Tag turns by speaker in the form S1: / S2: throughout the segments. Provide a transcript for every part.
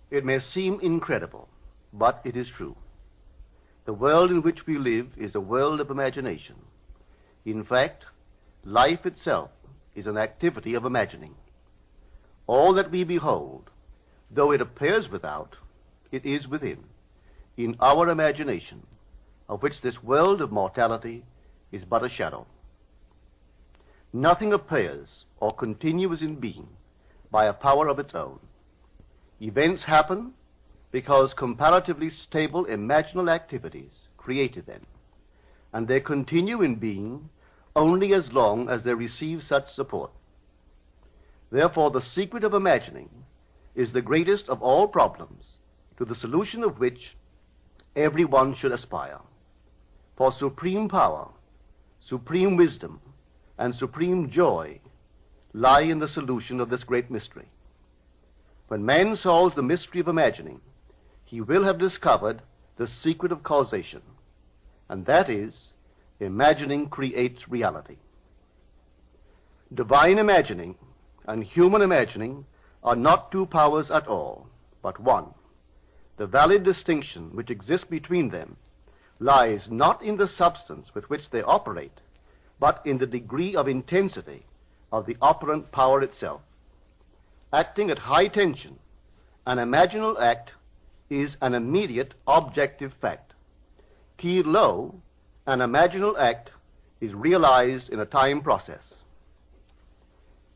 S1: It may seem incredible, but it is true. The world in which we live is a world of imagination. In fact, life itself is an activity of imagining. All that we behold, though it appears without, it is within, in our imagination, of which this world of mortality is but a shadow. Nothing appears or continues in being by a power of its own. Events happen because comparatively stable imaginal activities created them, and they continue in being only as long as they receive such support. Therefore, the secret of imagining is the greatest of all problems, to the solution of which everyone should aspire. For supreme power, supreme wisdom, and supreme joy lie in the solution of this great mystery. When man solves the mystery of imagining, he will have discovered the secret of causation, and that is, imagining creates reality. Divine imagining and human imagining are not two powers at all, but one. The valid distinction which exists between them lies not in the substance with which they operate, but in the degree of intensity of the operant power itself. Acting at high tension, an imaginal act is an immediate objective fact. Keyed low, an imaginal act is realized in a time process.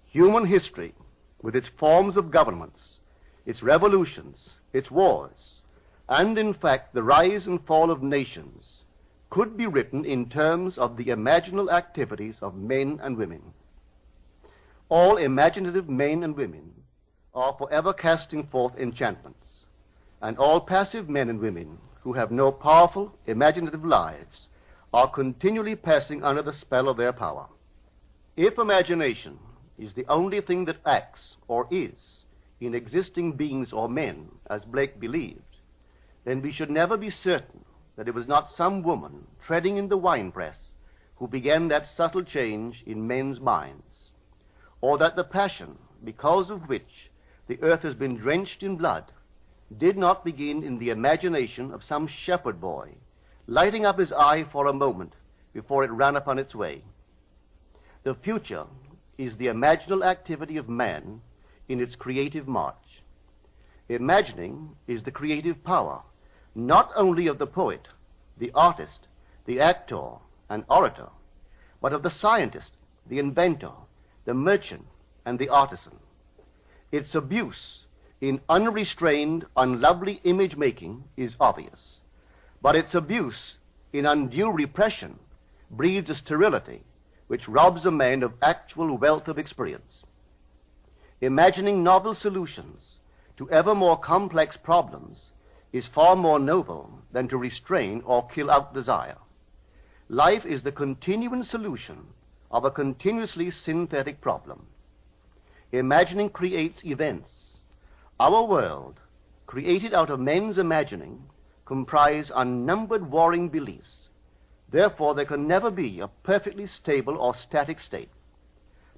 S1: Human history, with its forms of governments, its revolutions, its wars, and in fact the rise and fall of nations, could be written in terms of the imaginal activities of men and women. All imaginative men and women are forever casting forth enchantments, and all passive men and women who have no powerful imaginative lives are continually passing under the spell of their power. If imagination is the only thing that acts or is in existing beings or men, as Blake believed, then we should never be certain that it was not some woman treading in the winepress who began that subtle change in men's minds, or that the passion because of which the earth has been drenched in blood did not begin in the imagination of some shepherd boy lighting up his eye for a moment before it ran upon its way. The future is the imaginal activity of man in its creative march. Imagining is the creative power not only of the poet, the artist, the actor, and orator, but of the scientist, the inventor, the merchant, and the artisan. Its abuse in unrestrained, unlovely image-making is obvious, but its abuse in undue repression breeds a sterility which robs a man of actual wealth of experience. Imagining novel solutions to ever more complex problems is far more noble than to restrain or kill out desire. Life is the continuing solution of a continuously synthetic problem. Imagining creates events. Our world, created out of men's imagining, comprise unnumbered warring beliefs. Therefore, there can never be a perfectly stable or static state.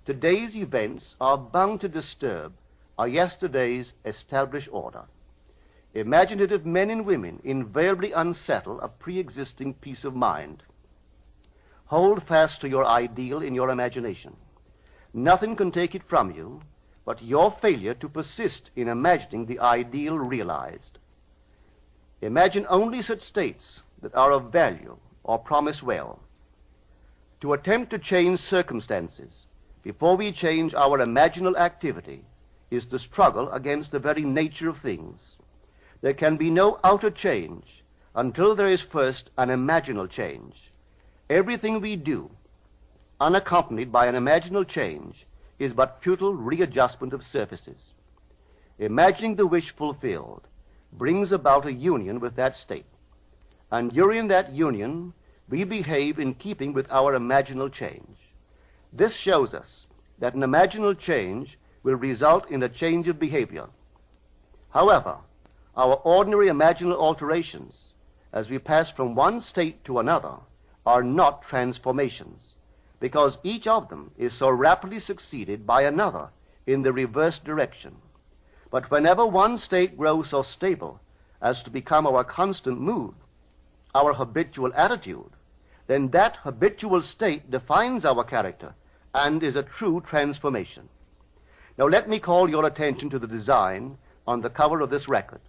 S1: Today's events are bound to disturb our yesterday's established order. Imaginative men and women invariably unsettle a pre-existing peace of mind. Hold fast to your ideal in your imagination. Nothing can take it from you but your failure to persist in imagining the ideal realized. Imagine only such states that are of value or promise well. To attempt to change circumstances before we change our imaginal activity is the struggle against the very nature of things. There can be no outer change until there is first an imaginal change. Everything we do, unaccompanied by an imaginal change, is but futile readjustment of surfaces. Imagining the wish fulfilled brings about a union with that state, and during that union we behave in keeping with our imaginal change. This shows us that an imaginal change will result in a change of behavior. However, our ordinary imaginal alterations, as we pass from one state to another, are not transformations, because each of them is so rapidly succeeded by another in the reverse direction. But whenever one state grows so stable as to become our constant mood, our habitual attitude, then that habitual state defines our character and is a true transformation. Now let me call your attention to the design on the cover of this record.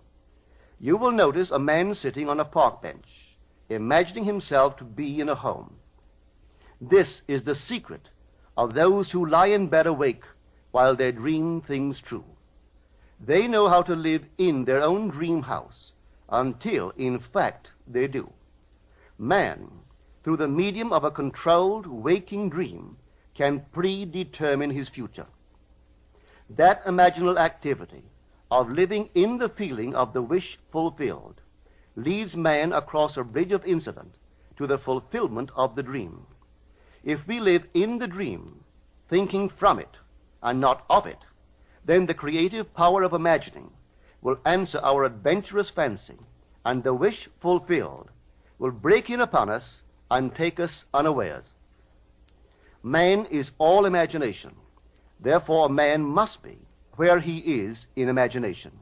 S1: You will notice a man sitting on a park bench, imagining himself to be in a home. This is the secret of those who lie in bed awake while they dream things true. They know how to live in their own dream house until, in fact, they do. Man, through the medium of a controlled waking dream, can predetermine his future. That imaginal activity of living in the feeling of the wish fulfilled leads man across a bridge of incident to the fulfillment of the dream. If we live in the dream, thinking from it and not of it, then the creative power of imagining will answer our adventurous fancy, and the wish fulfilled will break in upon us and take us unawares. Man is all imagination. Therefore, a man must be where he is in imagination,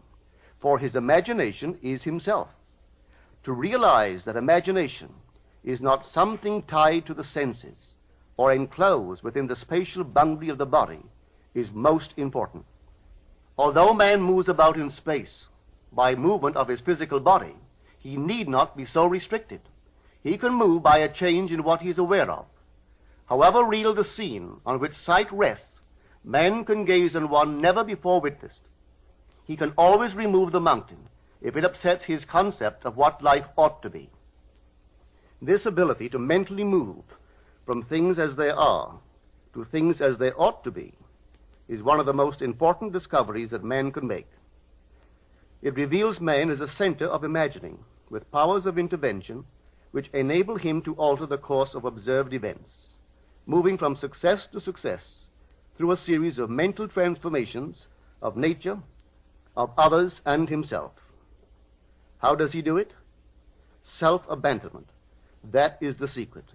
S1: for his imagination is himself. To realize that imagination is not something tied to the senses or enclosed within the spatial boundary of the body is most important. Although man moves about in space by movement of his physical body, he need not be so restricted. He can move by a change in what he is aware of. However real the scene on which sight rests, man can gaze on one never before witnessed. He can always remove the mountain if it upsets his concept of what life ought to be. This ability to mentally move from things as they are to things as they ought to be is one of the most important discoveries that man can make. It reveals man as a center of imagining, with powers of intervention which enable him to alter the course of observed events, moving from success to success through a series of mental transformations of nature, of others, and himself. How does he do it? Self-abandonment. That is the secret.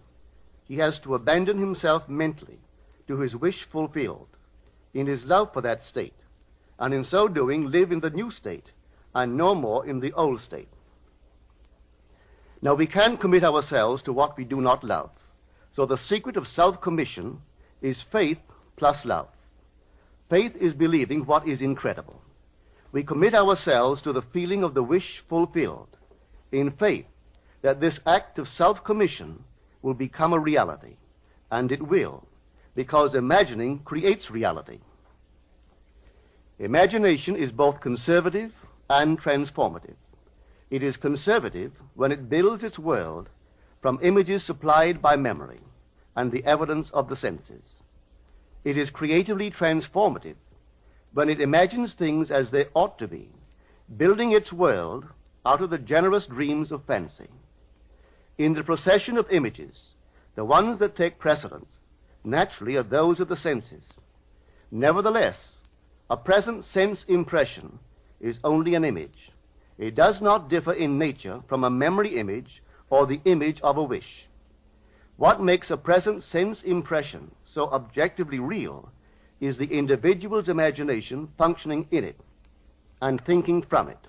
S1: He has to abandon himself mentally to his wish fulfilled, in his love for that state, and in so doing live in the new state and no more in the old state. Now we can commit ourselves to what we do not love. So the secret of self-commission is faith plus love. Faith is believing what is incredible. We commit ourselves to the feeling of the wish fulfilled, in faith that this act of self-commission will become a reality, and it will, because imagining creates reality. Imagination is both conservative and transformative. It is conservative when it builds its world from images supplied by memory and the evidence of the senses. It is creatively transformative when it imagines things as they ought to be, building its world out of the generous dreams of fancy. In the procession of images, the ones that take precedence naturally are those of the senses. Nevertheless, a present sense impression is only an image. It does not differ in nature from a memory image or the image of a wish. What makes a present sense impression so objectively real is the individual's imagination functioning in it and thinking from it,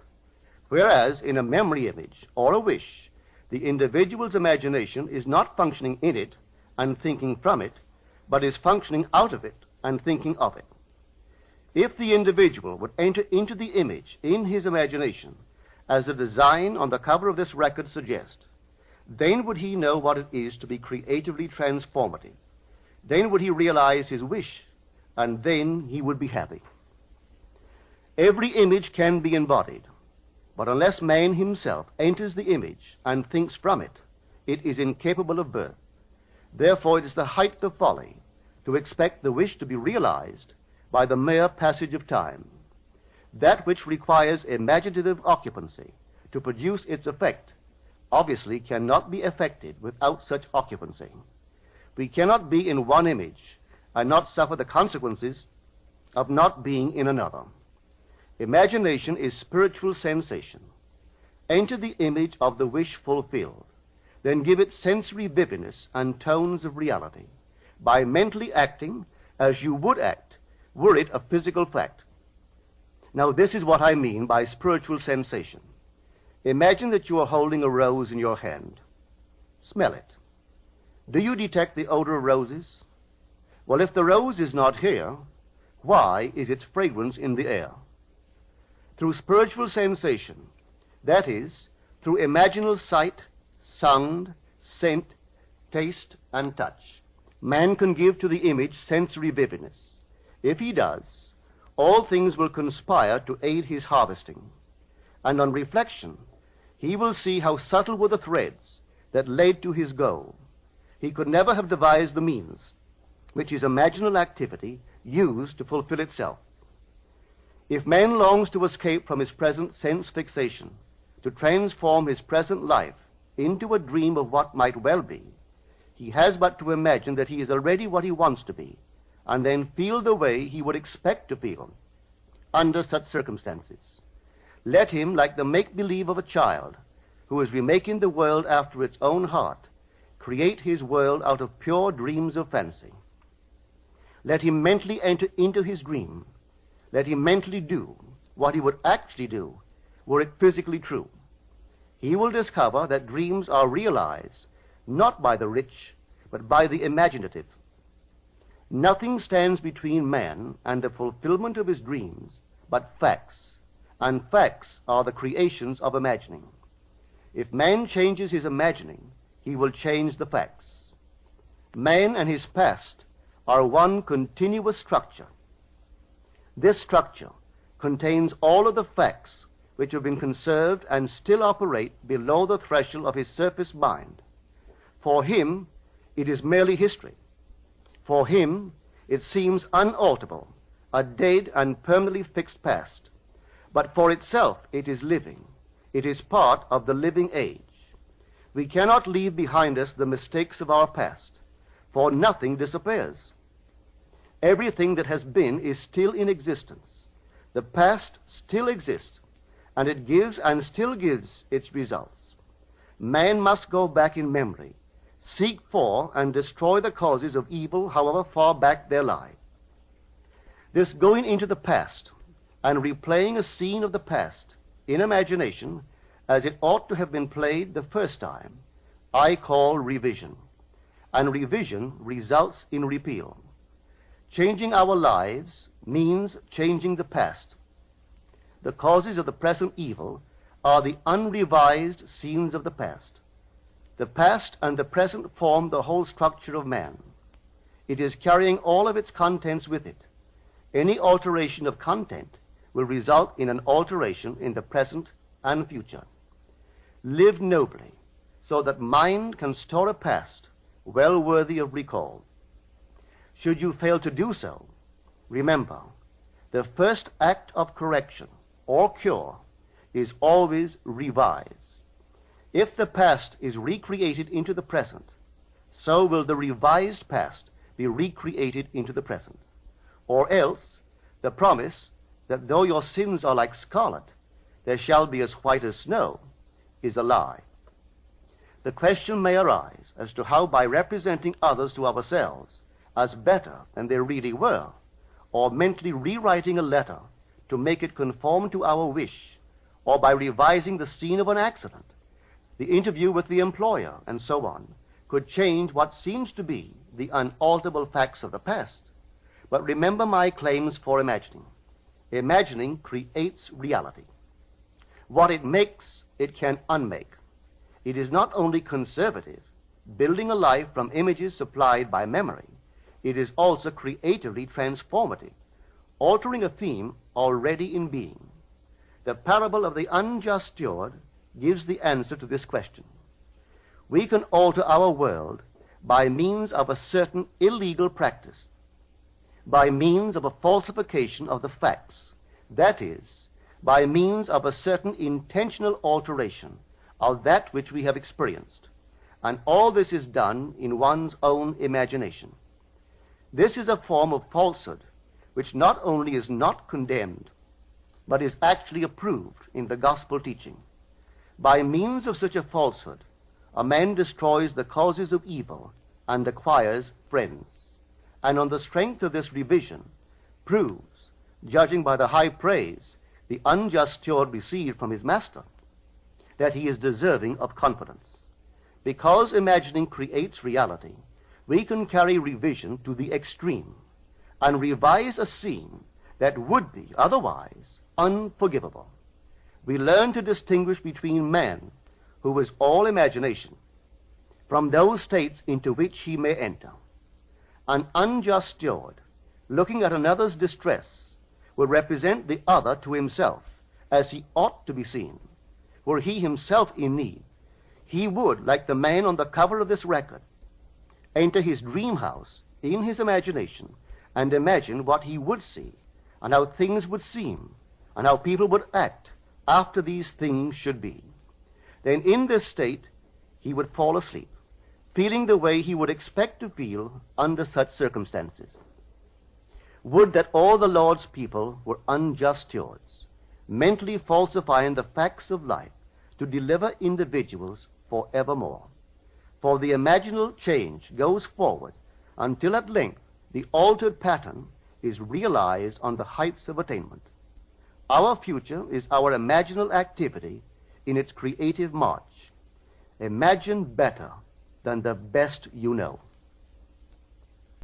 S1: whereas in a memory image or a wish, the individual's imagination is not functioning in it and thinking from it, but is functioning out of it and thinking of it. If the individual would enter into the image in his imagination, as the design on the cover of this record suggests, then would he know what it is to be creatively transformative. Then would he realize his wish, and then he would be happy. Every image can be embodied, but unless man himself enters the image and thinks from it, it is incapable of birth. Therefore, it is the height of folly to expect the wish to be realized by the mere passage of time. That which requires imaginative occupancy to produce its effect obviously cannot be effected without such occupancy. We cannot be in one image and not suffer the consequences of not being in another. Imagination is spiritual sensation. Enter the image of the wish fulfilled, then give it sensory vividness and tones of reality by mentally acting as you would act were it a physical fact. Now, this is what I mean by spiritual sensation. Imagine that you are holding a rose in your hand. Smell it. Do you detect the odor of roses? Well, if the rose is not here, why is its fragrance in the air? Through spiritual sensation, that is, through imaginal sight, sound, scent, taste, and touch, man can give to the image sensory vividness. If he does, all things will conspire to aid his harvesting. And on reflection, he will see how subtle were the threads that led to his goal. He could never have devised the means which his imaginal activity used to fulfill itself. If man longs to escape from his present sense fixation, to transform his present life into a dream of what might well be, he has but to imagine that he is already what he wants to be, and then feel the way he would expect to feel under such circumstances. Let him, like the make-believe of a child who is remaking the world after its own heart, create his world out of pure dreams of fancy. Let him mentally enter into his dream. Let him mentally do what he would actually do were it physically true. He will discover that dreams are realized not by the rich, but by the imaginative. Nothing stands between man and the fulfillment of his dreams but facts, and facts are the creations of imagining. If man changes his imagining, he will change the facts. Man and his past are one continuous structure. This structure contains all of the facts which have been conserved and still operate below the threshold of his surface mind. For him, it is merely history. For him, it seems unalterable, a dead and permanently fixed past. But for itself, it is living. It is part of the living age. We cannot leave behind us the mistakes of our past, for nothing disappears. Everything that has been is still in existence. The past still exists, and it gives and still gives its results. Man must go back in memory, seek for and destroy the causes of evil, however far back they lie. This going into the past and replaying a scene of the past in imagination as it ought to have been played the first time, I call revision. And revision results in repeal. Changing our lives means changing the past. The causes of the present evil are the unrevised scenes of the past. The past and the present form the whole structure of man. It is carrying all of its contents with it. Any alteration of content will result in an alteration in the present and future. Live nobly, so that mind can store a past well worthy of recall. Should you fail to do so, remember, the first act of correction or cure is always revise. If the past is recreated into the present, so will the revised past be recreated into the present. Or else, the promise that though your sins are like scarlet, they shall be as white as snow, is a lie. The question may arise as to how, by representing others to ourselves as better than they really were, or mentally rewriting a letter to make it conform to our wish, or by revising the scene of an accident, the interview with the employer, and so on, could change what seems to be the unalterable facts of the past. But remember my claims for imagining. Imagining creates reality. What it makes, it can unmake. It is not only conservative, building a life from images supplied by memory, it is also creatively transformative, altering a theme already in being. The parable of the unjust steward gives the answer to this question. We can alter our world by means of a certain illegal practice, by means of a falsification of the facts, that is, by means of a certain intentional alteration of that which we have experienced. And all this is done in one's own imagination. This is a form of falsehood which not only is not condemned, but is actually approved in the gospel teaching. By means of such a falsehood, a man destroys the causes of evil and acquires friends, and on the strength of this revision proves, judging by the high praise the unjust steward received from his master, that he is deserving of confidence. Because imagining creates reality, we can carry revision to the extreme and revise a scene that would be otherwise unforgivable. We learn to distinguish between man, who is all imagination, from those states into which he may enter. An unjust steward, looking at another's distress, will represent the other to himself as he ought to be seen. Were he himself in need, he would, like the man on the cover of this record, enter his dream house in his imagination and imagine what he would see and how things would seem and how people would act after these things should be. Then in this state he would fall asleep, feeling the way he would expect to feel under such circumstances. Would that all the Lord's people were unjust stewards, mentally falsifying the facts of life to deliver individuals forevermore. For the imaginal change goes forward until at length the altered pattern is realized on the heights of attainment. Our future is our imaginal activity in its creative march. Imagine better than the best you know.